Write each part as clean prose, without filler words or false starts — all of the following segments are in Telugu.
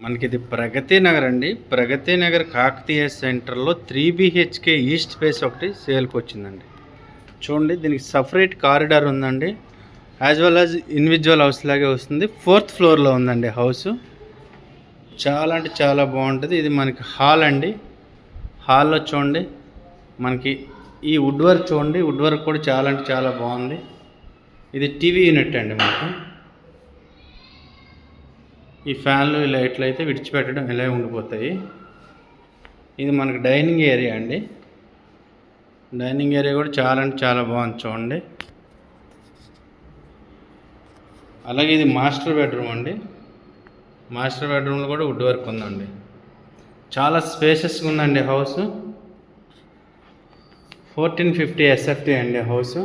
మనకి ఇది ప్రగతి నగర్ అండి. ప్రగతి నగర్ కాకతీయ సెంటర్లో 3 BHK ఈస్ట్ ఫేస్ ఒకటి సేల్కి వచ్చిందండి. చూడండి, దీనికి సపరేట్ కారిడార్ ఉందండి. As well as individual house లాగే వస్తుంది. 4th ఫ్లోర్లో ఉందండి హౌస్. చాలా అంటే చాలా బాగుంటుంది. ఇది మనకి హాల్ అండి. హాల్లో చూడండి, మనకి ఈ వుడ్ వర్క్ చూడండి. వుడ్ వర్క్ కూడా చాలా అంటే చాలా బాగుంది. ఇది టీవీ యూనిట్ అండి. మనకి ఈ ఫ్యాన్లు ఈ లైట్లు అయితే విడిచిపెట్టడం ఇలా ఉండిపోతాయి. ఇది మనకి డైనింగ్ ఏరియా అండి. డైనింగ్ ఏరియా కూడా చాలా అంటే చాలా బాగుంది చూడండి. అలాగే ఇది మాస్టర్ బెడ్రూమ్ అండి. మాస్టర్ బెడ్రూమ్లో కూడా వుడ్ వర్క్ ఉందండి. చాలా స్పేషియస్గా ఉందండి హౌస్. 1450 SFT అండి హౌస్.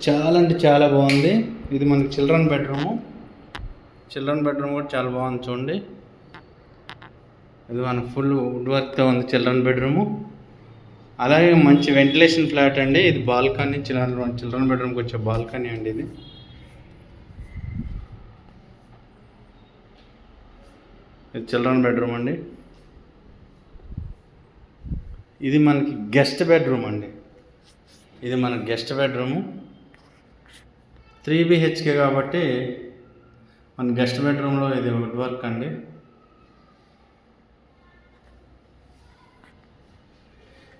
చాలా అంటే చాలా బాగుంది. ఇది మనకి చిల్డ్రన్ బెడ్రూము. చిల్డ్రన్ బెడ్రూమ్ కూడా చాలా బాగుంది చూడండి. ఇది మన ఫుల్ వుడ్ వర్క్తో ఉంది చిల్డ్రన్ బెడ్రూము. అలాగే మంచి వెంటిలేషన్ ఫ్లాట్ అండి. ఇది బాల్కనీ, చిల్డ్రన్ బెడ్రూమ్కి వచ్చే బాల్కనీ అండి. ఇది చిల్డ్రన్ బెడ్రూమ్ అండి. ఇది మనకి గెస్ట్ బెడ్రూమ్ అండి. ఇది మన గెస్ట్ బెడ్రూము. 3 BHK కాబట్టి మన గెస్ట్ బెడ్రూమ్లో ఇది వుడ్ వర్క్ అండి.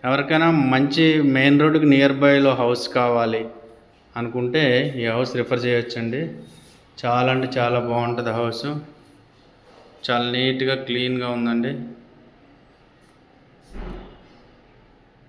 ఎవరికైనా మంచి మెయిన్ రోడ్డుకి నియర్ బైలో హౌస్ కావాలి అనుకుంటే ఈ హౌస్ రిఫర్ చేయొచ్చండి. చాలా అంటే చాలా బాగుంటుంది హౌస్. చాలా నీట్గా క్లీన్గా ఉందండి.